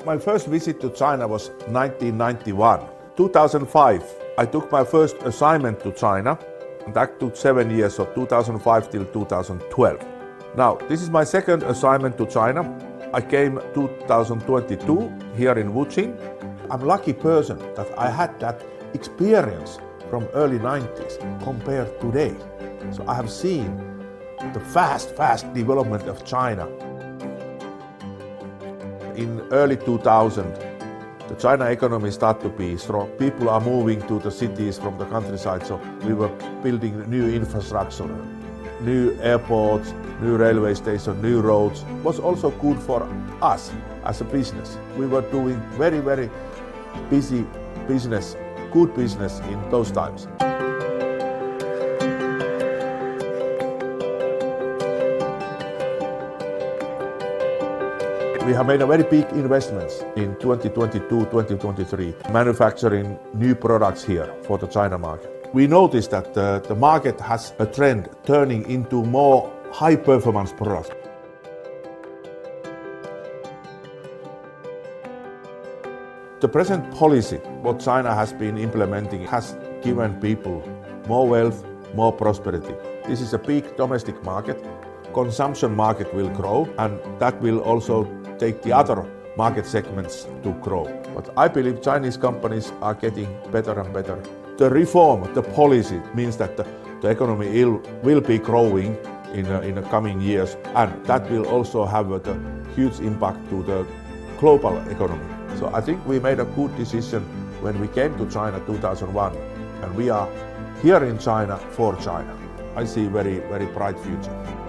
My first visit to China was 1991. 2005, I took my first assignment to China, and that took 7 years, so 2005 till 2012. Now, this is my second assignment to China. I came 2022 here in Wuxing. I'm a lucky person that I had that experience from early 90s compared today. So I have seen the fast development of China. In early 2000, the China economy started to be strong. People are moving to the cities from the countryside, so we were building new infrastructure, new airports, new railway stations, new roads. It was also good for us as a business. We were doing very busy business, good business in those times. We have made a very big investments in 2022, 2023, manufacturing new products here for the China market. We noticed that the market has a trend turning into more high-performance products. The present policy, what China has been implementing, has given people more wealth, more prosperity. This is a big domestic market. Consumption market will grow, and that will also take the other market segments to grow. But I believe Chinese companies are getting better and better. The reform, the policy means that the economy will be growing in the coming years, and that will also have a huge impact to the global economy. So I think we made a good decision when we came to China 2001, and we are here in China for China. I see very bright future.